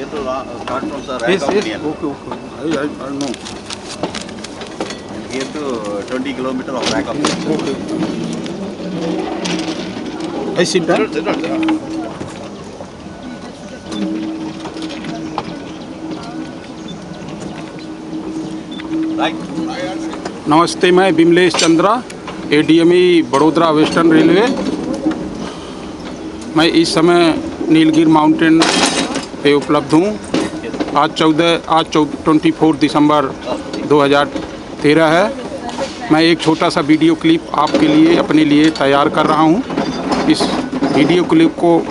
here to start from the Yes, Raigaon yes. Union. Okay. I know. And here to 20 kilometers of Raigaon Union. Okay. I sit down. Right. नमस्ते, मैं Bimlesh Chandra, ADME Vadodara western railway. मैं इस समय Nilgiri mountain पे उपलब्ध हूँ। आज 24 दिसंबर 2013 है। मैं एक छोटा सा वीडियो क्लिप आपके लिए अपने लिए तैयार कर रहा हूँ। इस वीडियो क्लिप को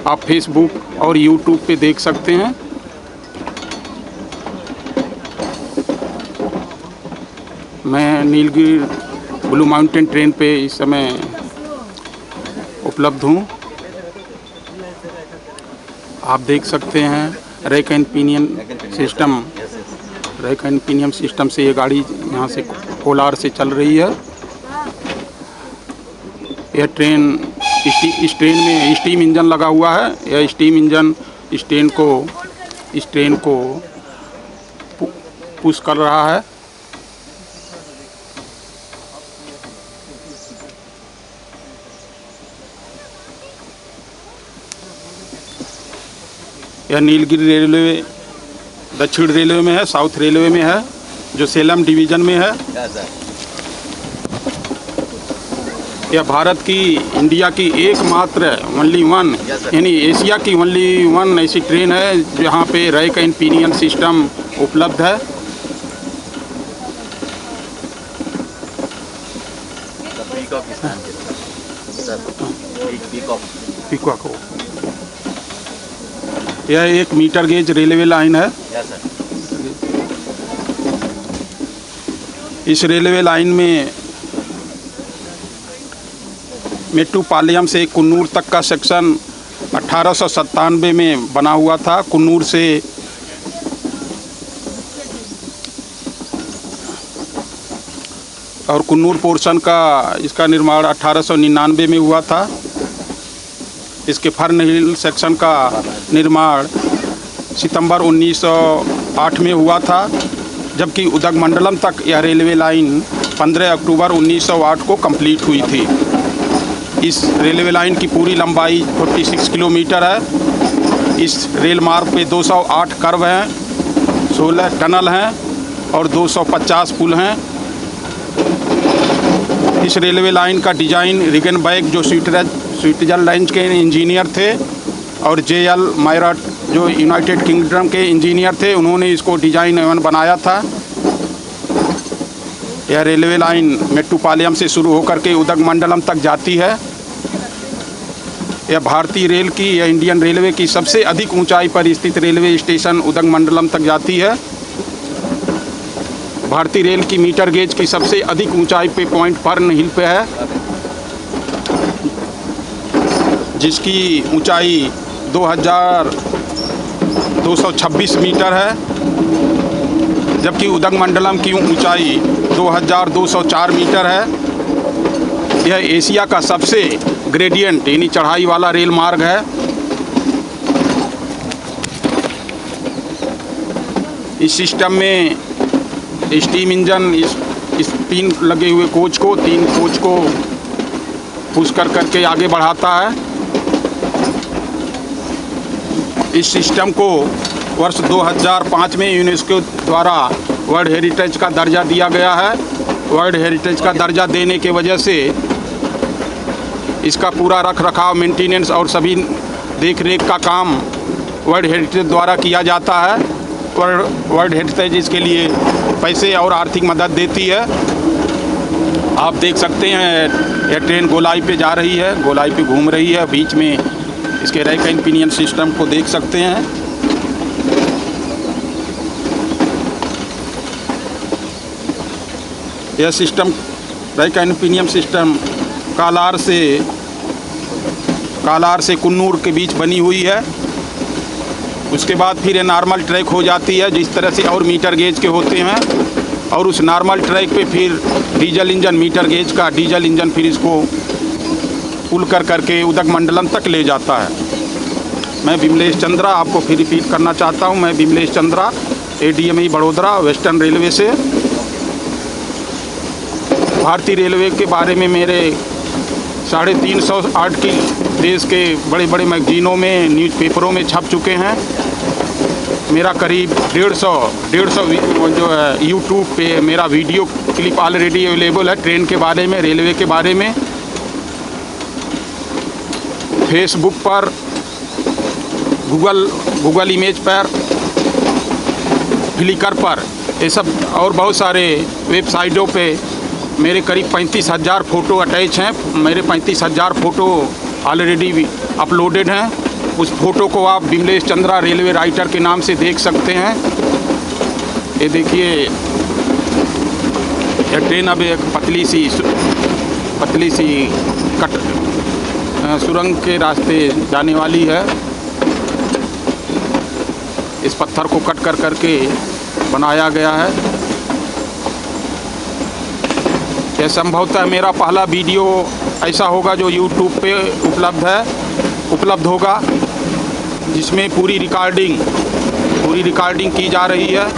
आप फेसबुक और यूट्यूब पे देख सकते हैं। मैं नीलगिरी ब्लू माउंटेन ट्रेन पे इस समय उपलब्ध हूँ। आप देख सकते हैं रैक एंड पिनियन सिस्टम से ये गाड़ी यहाँ से कोलार से चल रही है। यह ट्रेन इस ट्रेन में स्टीम इंजन लगा हुआ है। यह स्टीम इंजन इस ट्रेन को पुश कर रहा है। यह नीलगिरी रेलवे दक्षिण रेलवे में है, साउथ रेलवे में है, जो सेलम डिवीज़न में है। यह भारत की, इंडिया की एकमात्र ओनली वन, यानी एशिया की ओनली वन ऐसी ट्रेन है जहाँ पे रैक एंड पिनियन सिस्टम उपलब्ध है। पीकॉक। यह एक मीटर गेज रेलवे लाइन है। इस रेलवे लाइन में मेट्टुपालयम से कुन्नूर तक का सेक्शन 1897 में बना हुआ था। कुन्नूर से और कुन्नूर पोर्शन का इसका निर्माण 1899 में हुआ था। इसके फर्न हिल सेक्शन का निर्माण सितंबर 1908 में हुआ था, जबकि उदगमंडलम तक यह रेलवे लाइन 15 अक्टूबर 1908 को कंप्लीट हुई थी। इस रेलवे लाइन की पूरी लंबाई 46 किलोमीटर है। इस रेल मार्ग पे 208 कर्व हैं, 16 टनल हैं और 250 पुल हैं। इस रेलवे लाइन का डिज़ाइन रिगनबैक, जो स्विट्जरलैंड के इंजीनियर थे, और JL मायरट, जो यूनाइटेड किंगडम के इंजीनियर थे, उन्होंने इसको डिज़ाइन एवं बनाया था। यह रेलवे लाइन मेट्टुपालयम से शुरू होकर के उदगमंडलम तक जाती है। यह भारतीय रेल की, यह इंडियन रेलवे की सबसे अधिक ऊंचाई पर स्थित रेलवे स्टेशन उदगमंडलम तक जाती है। भारतीय रेल की मीटर गेज की सबसे अधिक ऊंचाई पे पॉइंट फर्न हिल पे है, जिसकी ऊंचाई 2226 मीटर है, जबकि उदगमंडलम की ऊंचाई 2204 मीटर है। यह एशिया का सबसे ग्रेडियंट यानी चढ़ाई वाला रेल मार्ग है। इस सिस्टम में स्टीम इंजन इस 3 लगे हुए कोच को पुश करके आगे बढ़ाता है। इस सिस्टम को वर्ष 2005 में यूनेस्को द्वारा वर्ल्ड हेरिटेज का दर्जा दिया गया है। वर्ल्ड हेरिटेज का दर्जा देने के वजह से इसका पूरा रख रखाव, मेंटेनेंस और सभी देख रेख का काम वर्ल्ड हेरिटेज द्वारा किया जाता है। वर्ल्ड हेरिटेज इसके लिए पैसे और आर्थिक मदद देती है। आप देख सकते हैं यह ट्रेन गोलाई पे जा रही है, गोलाई पे घूम रही है। बीच में इसके रैक एंड पिनियन सिस्टम को देख सकते हैं। यह system, rack and pinion system colour से कुन्नूर के बीच बनी हुई है। उसके बाद फिर ये नॉर्मल ट्रैक हो जाती है, जिस तरह से और मीटर गेज के होते हैं, और उस नॉर्मल ट्रैक पे फिर डीजल इंजन, मीटर गेज का डीजल इंजन फिर इसको पुल करके उदगमंडलम तक ले जाता है। मैं बिमलेश चंद्रा आपको फिर रिपीट करना चाहता हूँ। मैं Bimlesh Chandra ADME Vadodara western railway से। भारतीय रेलवे के बारे में मेरे 350 आर्टिकल देश के बड़े बड़े मैगजीनों में, न्यूज़पेपरों में छप चुके हैं। मेरा करीब 150 जो है यूट्यूब पे मेरा वीडियो क्लिप ऑलरेडी अवेलेबल है ट्रेन के बारे में, रेलवे के बारे में। फेसबुक पर, गूगल इमेज पर, फ्लिकर पर, ये सब और बहुत सारे वेबसाइटों पे मेरे करीब 35,000 फ़ोटो अटैच हैं। मेरे 35,000 फ़ोटो ऑलरेडी अपलोडेड हैं। उस फ़ोटो को आप बिमलेश चंद्रा रेलवे राइटर के नाम से देख सकते हैं। ये देखिए, यह ट्रेन अब एक पतली सी सुरंग के रास्ते जाने वाली है। इस पत्थर को कट कर करके बनाया गया है। यह संभवतः मेरा पहला वीडियो ऐसा होगा जो YouTube पे उपलब्ध होगा, जिसमें पूरी रिकॉर्डिंग की जा रही है।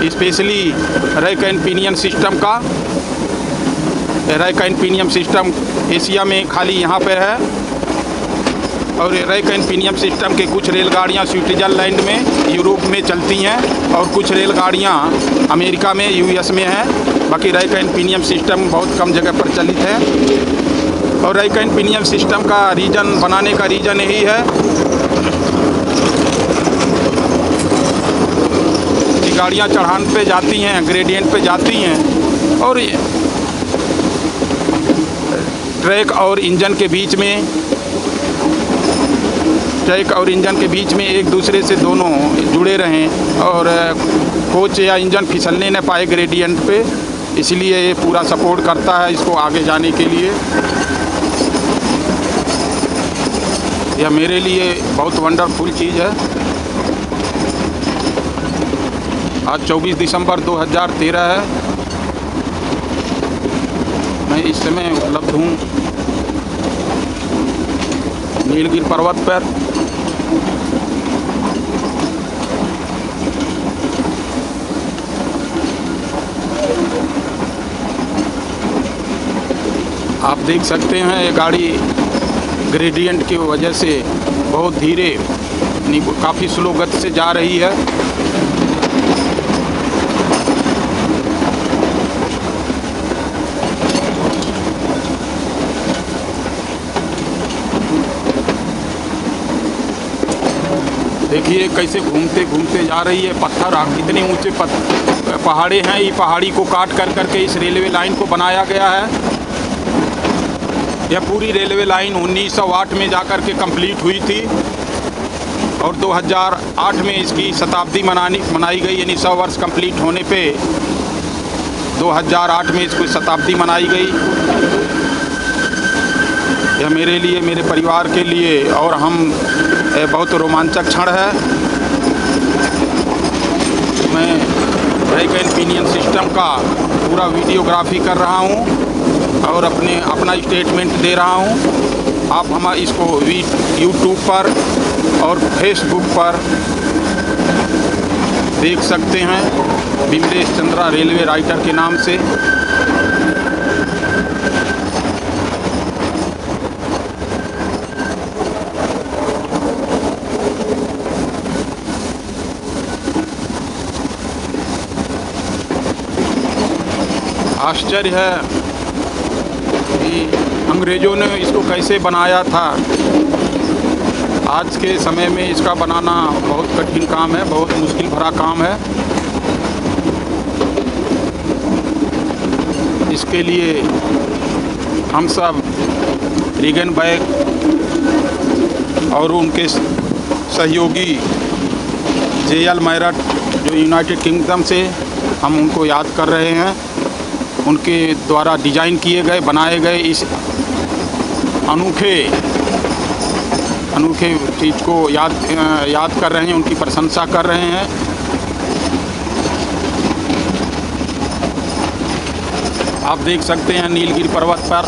Specially rack and pinion system का। Rack and pinion system Asia में खाली यहाँ पे है, और रैक एंड पिनियन सिस्टम के कुछ रेलगाड़ियाँ स्विट्ज़रलैंड में, यूरोप में चलती हैं, और कुछ रेलगाड़ियाँ अमेरिका में, US में हैं। बाकी रैक एंड पिनियन सिस्टम बहुत कम जगह पर प्रचलित है। और रैक एंड पिनियन सिस्टम का बनाने का रीज़न यही है कि गाड़ियाँ चढ़ान पे जाती हैं, ग्रेडियंट पे जाती हैं, और ट्रैक और इंजन के बीच में एक दूसरे से दोनों जुड़े रहें, और कोच या इंजन फिसलने न पाए ग्रेडियंट पे। इसलिए ये पूरा सपोर्ट करता है इसको आगे जाने के लिए। यह मेरे लिए बहुत वंडरफुल चीज़ है। आज 24 दिसंबर 2013 है। मैं इस समय उपलब्ध हूँ नीलगिरी पर्वत पर। आप देख सकते हैं ये गाड़ी ग्रेडियंट की वजह से बहुत धीरे, काफ़ी स्लो गति से जा रही है। देखिए कैसे घूमते घूमते जा रही है। पत्थर कितने ऊंचे पहाड़े हैं। ये पहाड़ी को काट कर करके इस रेलवे लाइन को बनाया गया है। यह पूरी रेलवे लाइन 1908 में जाकर के कंप्लीट हुई थी, और 2008 में इसकी शताब्दी मनाई गई। यानी 100 वर्ष कंप्लीट होने पे 2008 में इसको शताब्दी मनाई गई। यह मेरे लिए, मेरे परिवार के लिए और हम बहुत रोमांचक क्षण है। मैं रैक एंड पिनियन सिस्टम का पूरा वीडियोग्राफी कर रहा हूँ और अपना स्टेटमेंट दे रहा हूँ। आप इसको यूट्यूब पर और फेसबुक पर देख सकते हैं बिमलेश चंद्रा रेलवे राइटर के नाम से। आश्चर्य है कि अंग्रेज़ों ने इसको कैसे बनाया था। आज के समय में इसका बनाना बहुत कठिन काम है, बहुत मुश्किल भरा काम है। इसके लिए हम सब रीगनबर्ग और उनके सहयोगी JL मैरट जो यूनाइटेड किंगडम से, हम उनको याद कर रहे हैं। उनके द्वारा डिज़ाइन किए गए, बनाए गए इस अनोखे चीज़ को याद कर रहे हैं, उनकी प्रशंसा कर रहे हैं। आप देख सकते हैं नीलगिरी पर्वत पर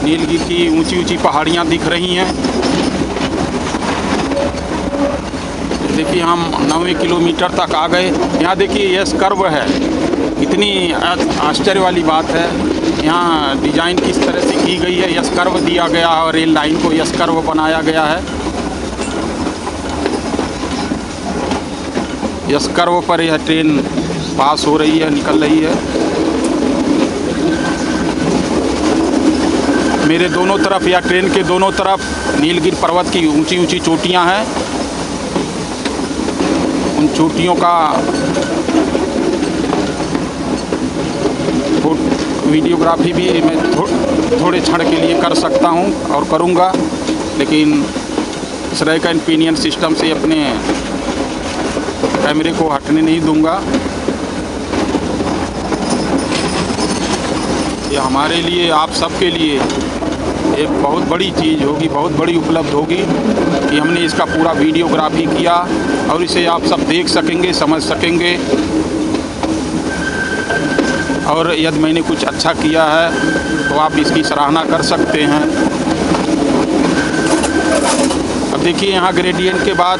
नीलगिरी की ऊंची ऊंची पहाड़ियां दिख रही हैं। देखिए हम 9वें किलोमीटर तक आ गए। यहाँ देखिए यस कर्व है, इतनी आश्चर्य वाली बात है। यहाँ डिजाइन किस तरह से की गई है, यस कर्व दिया गया है और रेल लाइन को यस कर्व बनाया गया है। यस कर्व पर यह ट्रेन पास हो रही है, निकल रही है। मेरे दोनों तरफ या ट्रेन के दोनों तरफ नीलगिरी पर्वत की ऊंची ऊंची चोटियां हैं। उन चोटियों का वीडियोग्राफी भी मैं थोड़े क्षण के लिए कर सकता हूं और करूंगा, लेकिन इस तरह का पिनियन सिस्टम से अपने कैमरे को हटने नहीं दूंगा। ये हमारे लिए, आप सबके लिए एक बहुत बड़ी चीज़ होगी, बहुत बड़ी उपलब्ध होगी कि हमने इसका पूरा वीडियोग्राफी किया और इसे आप सब देख सकेंगे, समझ सकेंगे। और यदि मैंने कुछ अच्छा किया है तो आप इसकी सराहना कर सकते हैं। अब देखिए यहाँ ग्रेडियंट के बाद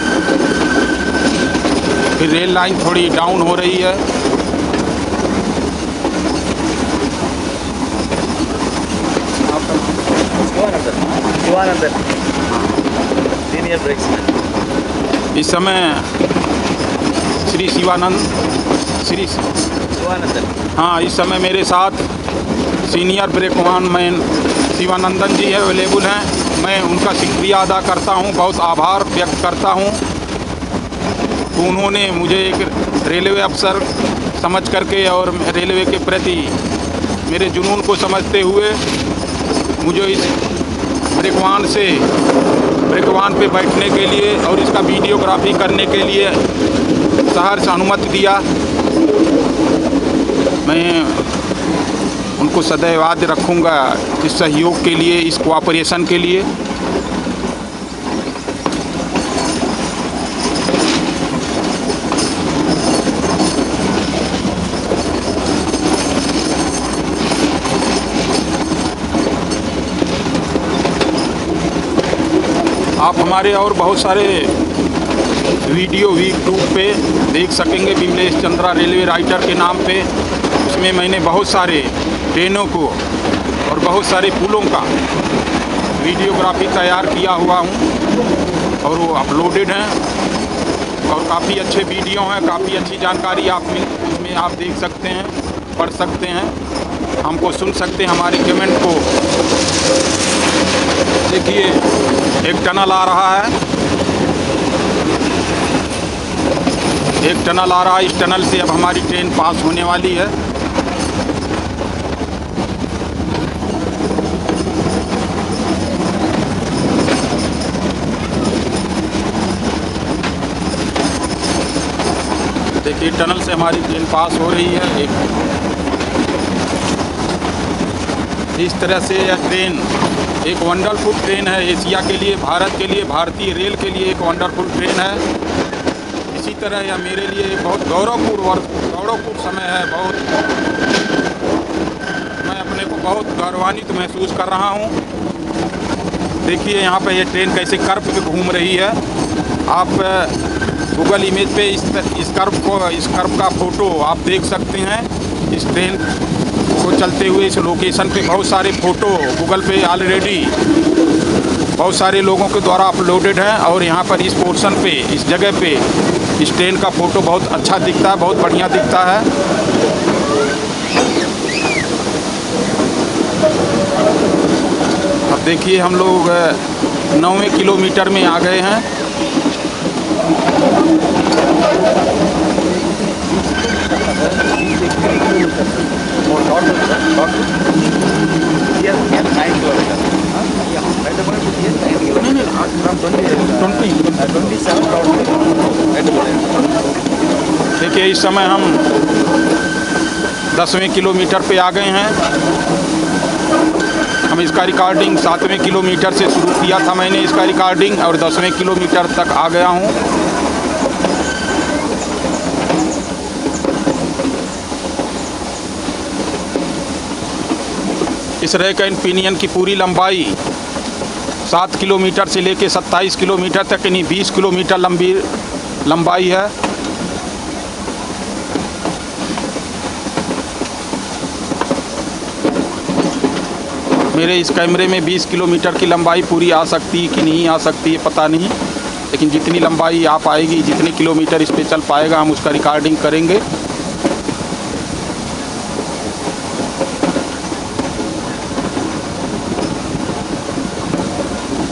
फिर रेल लाइन थोड़ी डाउन हो रही है। शिवानंदन सीनियर ब्रेक्समैन। इस समय श्री शिवानंदन, हाँ, इस समय मेरे साथ सीनियर ब्रेकमैन शिवानंदन जी है, अवेलेबल हैं। मैं उनका शुक्रिया अदा करता हूं, बहुत आभार व्यक्त करता हूं। तो उन्होंने मुझे एक रेलवे अफसर समझ करके और रेलवे के प्रति मेरे जुनून को समझते हुए मुझे इस ब्रेकवान पे बैठने के लिए और इसका वीडियोग्राफी करने के लिए सहर्ष अनुमति दिया। मैं उनको सदैव याद रखूँगा इस सहयोग के लिए, इस कोऑपरेशन के लिए। आप हमारे और बहुत सारे वीडियो यूट्यूब पे देख सकेंगे, विमलेश चंद्रा रेलवे राइटर के नाम पे। उसमें मैंने बहुत सारे ट्रेनों को और बहुत सारे पुलों का वीडियोग्राफी तैयार किया हुआ हूँ और वो अपलोडेड हैं और काफ़ी अच्छे वीडियो हैं, काफ़ी अच्छी जानकारी उसमें आप देख सकते हैं, पढ़ सकते हैं, हमको सुन सकते हैं, हमारे कमेंट को। देखिए एक टनल आ रहा है, एक टनल आ रहा है। इस टनल से अब हमारी ट्रेन पास होने वाली है। देखिए टनल से हमारी ट्रेन पास हो रही है। इस तरह से यह ट्रेन एक वंडरफुल ट्रेन है एशिया के लिए, भारत के लिए, भारतीय रेल के लिए एक वंडरफुल ट्रेन है। इसी तरह यह मेरे लिए बहुत गौरवपूर्ण समय है। मैं अपने को बहुत गौरवान्वित महसूस कर रहा हूँ। देखिए यहाँ पे ये ट्रेन कैसे कर्व पे घूम रही है। आप गूगल इमेज पे इस कर्व का फ़ोटो आप देख सकते हैं। इस ट्रेन को चलते हुए इस लोकेशन पे बहुत सारे फ़ोटो गूगल पे ऑलरेडी बहुत सारे लोगों के द्वारा अपलोडेड हैं और यहाँ पर इस पोर्शन पे, इस जगह पे इस ट्रेन का फ़ोटो बहुत अच्छा दिखता है, बहुत बढ़िया दिखता है। अब देखिए हम लोग 9वें किलोमीटर में आ गए हैं। देखिए इस समय हम 10वें किलोमीटर पे आ गए हैं। हम इसका रिकॉर्डिंग 7वें किलोमीटर से शुरू किया था मैंने इसका रिकॉर्डिंग और 10वें किलोमीटर तक आ गया हूँ। इस रैक एंड पिनियन की पूरी लंबाई 7 किलोमीटर से लेकर 27 किलोमीटर तक, यानी 20 किलोमीटर लंबी लंबाई है। मेरे इस कैमरे में 20 किलोमीटर की लंबाई पूरी आ सकती है कि नहीं आ सकती है पता नहीं, लेकिन जितनी लंबाई आ पाएगी, जितने किलोमीटर इस पे चल पाएगा, हम उसका रिकॉर्डिंग करेंगे।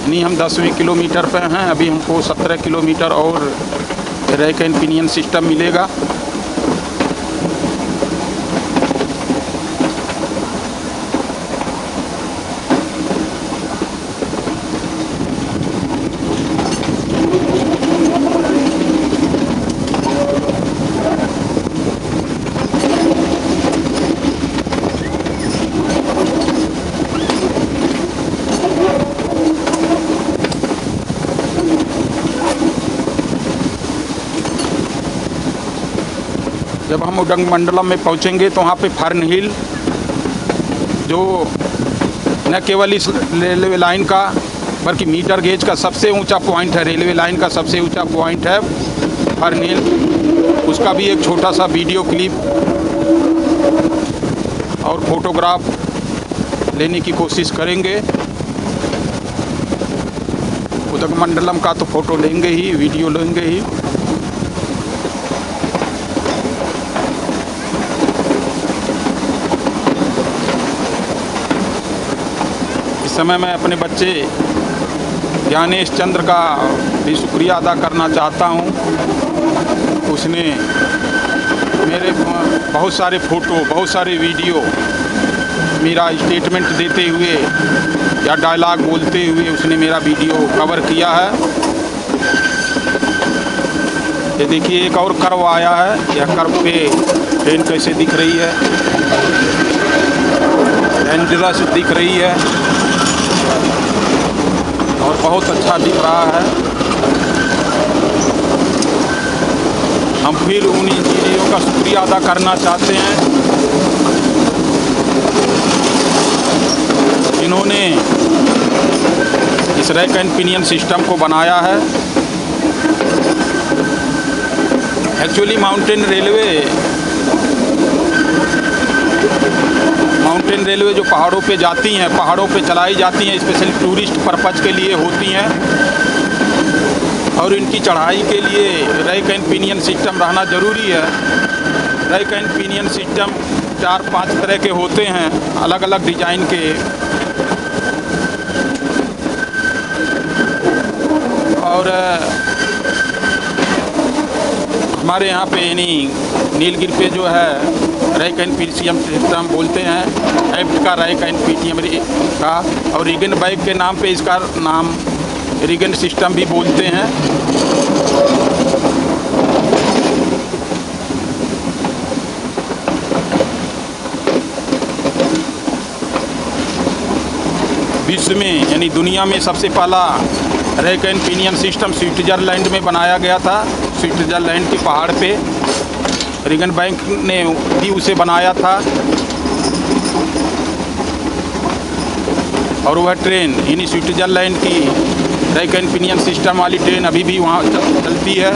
नहीं, हम 10वें किलोमीटर पे हैं, अभी हमको 17 किलोमीटर और रैक एंड पिनियन सिस्टम मिलेगा। जब हम उडगमंडलम में पहुंचेंगे तो वहाँ पे फर्न हिल, जो न केवल इस रेलवे लाइन का बल्कमीटर गेज का सबसे ऊंचा पॉइंट है, रेलवे लाइन का सबसे ऊंचा पॉइंट है फर्न हिल। उसका भी एक छोटा सा वीडियो क्लिप और फोटोग्राफ लेने की कोशिश करेंगे। उदगमंडलम का तो फ़ोटो लेंगे ही, वीडियो लेंगे ही। इस समय मैं अपने बच्चे ज्ञानेश चंद्र का भी शुक्रिया अदा करना चाहता हूँ। उसने मेरे बहुत सारे फ़ोटो, बहुत सारे वीडियो, मेरा स्टेटमेंट देते हुए या डायलॉग बोलते हुए उसने मेरा वीडियो कवर किया है। ये देखिए एक और कर्व आया है, यह कर्व पे ट्रेन कैसे दिख रही है, डेंजरस दिख रही है और बहुत अच्छा दिख रहा है। हम फिर उन इंजीनियरों का शुक्रिया अदा करना चाहते हैं जिन्होंने इस रैक एंड पिनियन सिस्टम को बनाया है। एक्चुअली माउंटेन रेलवे जो पहाड़ों पे जाती हैं, पहाड़ों पे चलाई जाती हैं, स्पेशली टूरिस्ट पर्पज़ के लिए होती हैं और इनकी चढ़ाई के लिए रैक एंड पिनियन सिस्टम रहना ज़रूरी है। रैक एंड पिनियन सिस्टम 4-5 तरह के होते हैं, अलग अलग डिज़ाइन के, और हमारे यहाँ पे यानी नीलगिरी पे जो है रैक एंड पिनियन सिस्टम बोलते हैं, एफ्ट का रैक एंड पिनियन का, और रिगन बैग के नाम पे इसका नाम रिगन सिस्टम भी बोलते हैं। विश्व में यानी दुनिया में सबसे पहला rack and pinion system Switzerland में बनाया गया था। स्विट्ज़रलैंड के पहाड़ पे रिगन बैंक ने भी उसे बनाया था और वह ट्रेन यानी स्विट्ज़रलैंड की रैक एंड पिनियन सिस्टम वाली ट्रेन अभी भी वहाँ चलती है।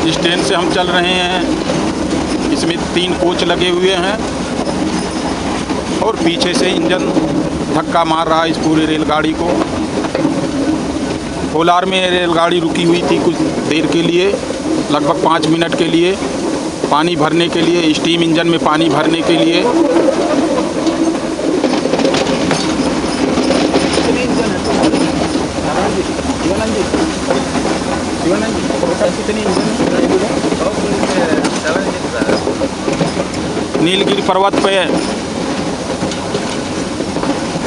जिस ट्रेन से हम चल रहे हैं इसमें 3 कोच लगे हुए हैं और पीछे से इंजन धक्का मार रहा है इस पूरी रेलगाड़ी को। कोलार में रेलगाड़ी रुकी हुई थी कुछ देर के लिए, लगभग 5 मिनट के लिए, पानी भरने के लिए, स्टीम इंजन में पानी भरने के लिए। नीलगिरी पर्वत पे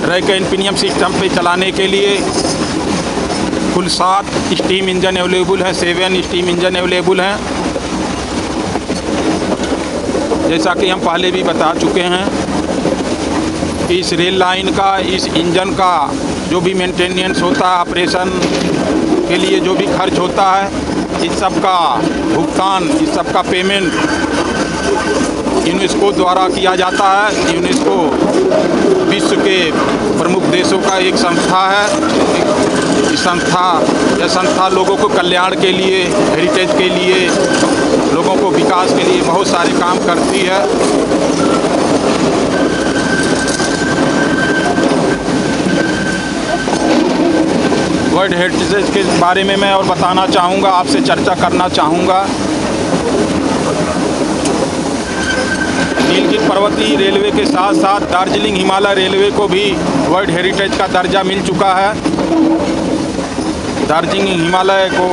रैक एंड पिनियन सिस्टम पे चलाने के लिए कुल 7 स्टीम इंजन अवेलेबल हैं, 7 स्टीम इंजन अवेलेबल हैं। जैसा कि हम पहले भी बता चुके हैं, इस रेल लाइन का, इस इंजन का जो भी मेंटेनेंस होता है, ऑपरेशन के लिए जो भी खर्च होता है, इस सब का भुगतान, इस सब का पेमेंट यूनेस्को द्वारा किया जाता है। यूनेस्को विश्व के प्रमुख देशों का एक संस्था है। यह संस्था लोगों को कल्याण के लिए, हेरिटेज के लिए, लोगों को विकास के लिए बहुत सारे काम करती है। वर्ल्ड हेरिटेज के बारे में मैं और बताना चाहूँगा, आपसे चर्चा करना चाहूँगा। नीलगिरी पर्वतीय रेलवे के साथ साथ दार्जिलिंग हिमालय रेलवे को भी वर्ल्ड हेरिटेज का दर्जा मिल चुका है। दार्जिलिंग हिमालय को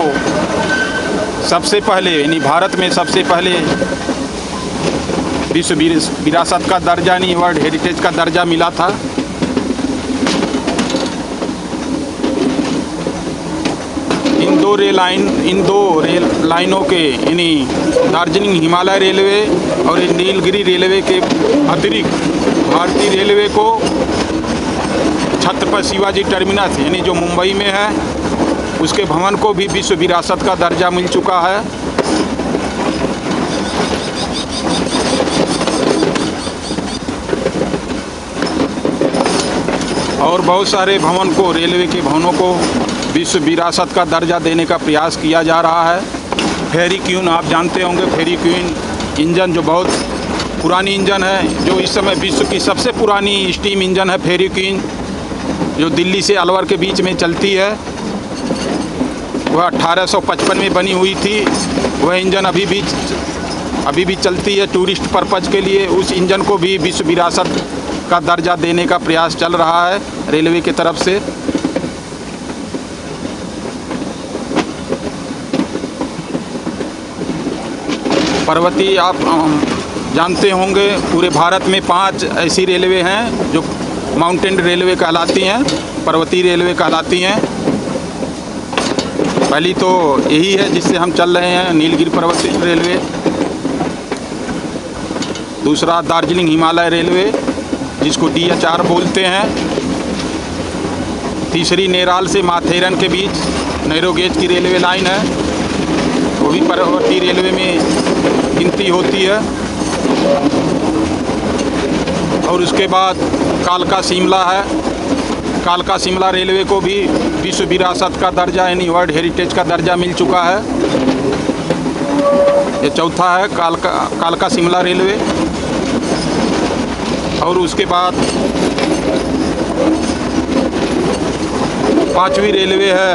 सबसे पहले, यानी भारत में सबसे पहले विश्व विरासत का दर्जा, यानी वर्ल्ड हेरिटेज का दर्जा मिला था। इन दो रेल लाइनों के, यानी दार्जिलिंग हिमालय रेलवे और नीलगिरी रेलवे के अतिरिक्त भारतीय रेलवे को छत्रपति शिवाजी टर्मिनस, यानी जो मुंबई में है, उसके भवन को भी विश्व विरासत का दर्जा मिल चुका है। और बहुत सारे भवन को, रेलवे के भवनों को विश्व विरासत का दर्जा देने का प्रयास किया जा रहा है। फेरी क्वीन, आप जानते होंगे, फेरी क्वीन इंजन जो बहुत पुरानी इंजन है, जो इस समय विश्व की सबसे पुरानी स्टीम इंजन है फेरी क्वीन, जो दिल्ली से अलवर के बीच में चलती है। वह 1855 में बनी हुई थी। वह इंजन अभी भी चलती है टूरिस्ट पर्पज़ के लिए। उस इंजन को भी विश्व विरासत का दर्जा देने का प्रयास चल रहा है रेलवे की तरफ से। पर्वतीय, आप जानते होंगे, पूरे भारत में 5 ऐसी रेलवे हैं जो माउंटेन रेलवे कहलाती हैं, पर्वतीय रेलवे कहलाती हैं। पहली तो यही है जिससे हम चल रहे हैं, नीलगिरी पर्वतीय रेलवे। दूसरा दार्जिलिंग हिमालय रेलवे, जिसको DHR बोलते हैं। तीसरी नेराल से माथेरन के बीच नैरो गेज की रेलवे लाइन है, वो भी पर्वतीय रेलवे में गिनती होती है। और उसके बाद कालका शिमला है। कालका शिमला रेलवे को भी विश्व विरासत का दर्जा, यानी वर्ल्ड हेरिटेज का दर्जा मिल चुका है। ये चौथा है कालका शिमला रेलवे। और उसके बाद 5वीं रेलवे है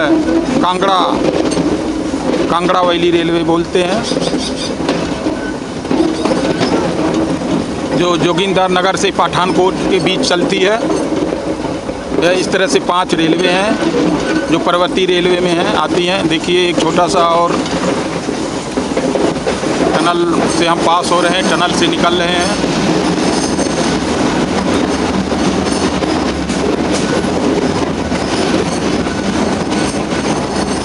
कांगड़ा वैली रेलवे बोलते हैं, जो जोगिंदर नगर से पठानकोट के बीच चलती है। इस तरह से 5 रेलवे हैं जो पर्वतीय रेलवे में हैं, आती हैं। देखिए, एक छोटा सा और टनल से हम पास हो रहे हैं, टनल से निकल रहे हैं।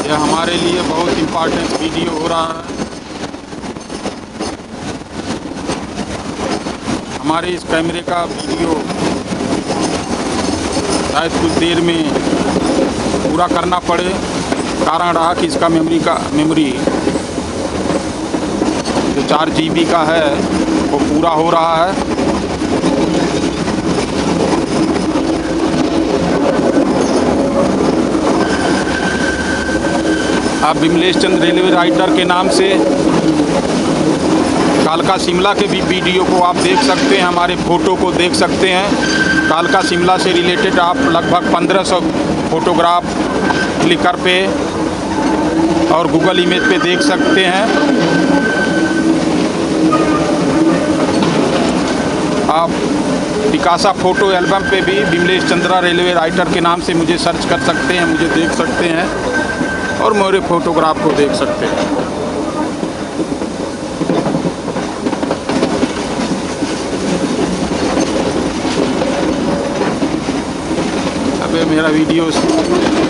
यह हमारे लिए बहुत इम्पोर्टेंट वीडियो हो रहा है। हमारे इस कैमरे का वीडियो शायद कुछ देर में पूरा करना पड़े। कारण रहा कि इसका मेमोरी जो 4 GB का है वो पूरा हो रहा है। आप विमलेश चंद्र रेलवे राइटर के नाम से कालका शिमला के भी वीडियो को आप देख सकते हैं, हमारे फ़ोटो को देख सकते हैं। कालका शिमला से रिलेटेड आप लगभग 1500 फोटोग्राफ फ्लिकर पे और गूगल इमेज पे देख सकते हैं। आप पिकासा फ़ोटो एल्बम पे भी विमलेश चंद्रा रेलवे राइटर के नाम से मुझे सर्च कर सकते हैं, मुझे देख सकते हैं और मेरे फ़ोटोग्राफ को देख सकते हैं। अब मेरा वीडियो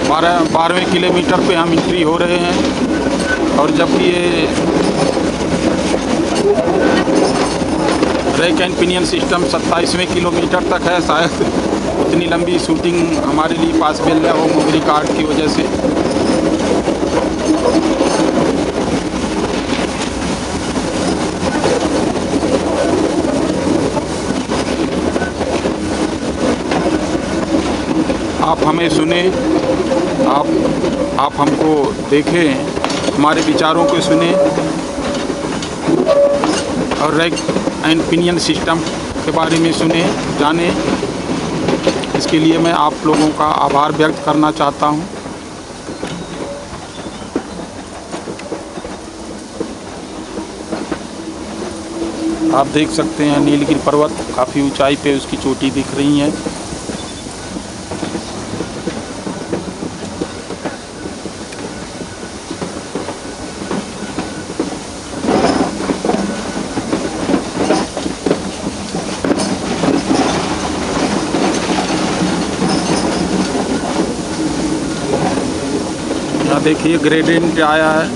12वें किलोमीटर पे हम एंट्री हो रहे हैं। और जबकि ये रैक एंड पिनियन सिस्टम 27वें किलोमीटर तक है, शायद उतनी लंबी शूटिंग हमारे लिए पॉसिबल है वो मेमोरी कार्ड की वजह से। आप हमें सुने, आप हमको देखें, हमारे विचारों को सुने और रैक एंड पिनियन सिस्टम के बारे में सुने, जाने। इसके लिए मैं आप लोगों का आभार व्यक्त करना चाहता हूं। आप देख सकते हैं नीलगिरी पर्वत काफ़ी ऊंचाई पे उसकी चोटी दिख रही है। यहाँ देखिए ग्रेडियंट आया है।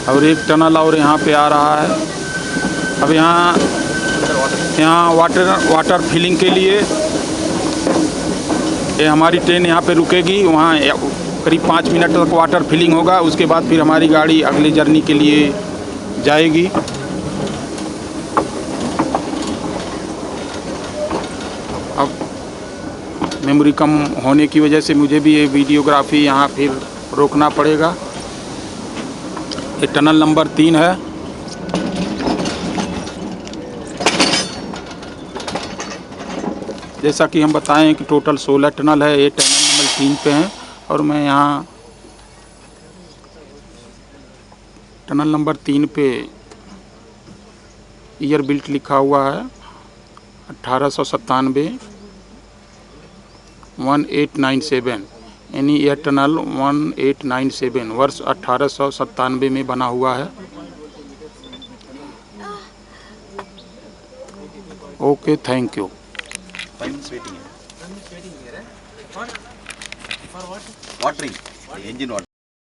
और एक टनल और यहाँ पे आ रहा है। अब यहाँ वाटर फिलिंग के लिए ये हमारी ट्रेन यहाँ पे रुकेगी। वहाँ करीब 5 मिनट तक वाटर फिलिंग होगा। उसके बाद फिर हमारी गाड़ी अगली जर्नी के लिए जाएगी। अब मेमोरी कम होने की वजह से मुझे भी ये वीडियोग्राफी यहाँ फिर रोकना पड़ेगा। ये टनल नंबर 3 है। जैसा कि हम बताएं कि टोटल 16 टनल है। ये टनल नंबर 3 पे हैं और मैं यहाँ टनल नंबर 3 पे ईयर बिल्ट लिखा हुआ है 1897 1897, यानी यह टनल 1897 वर्ष 1897 में बना हुआ है। Okay, thank you. Watering, the engine water.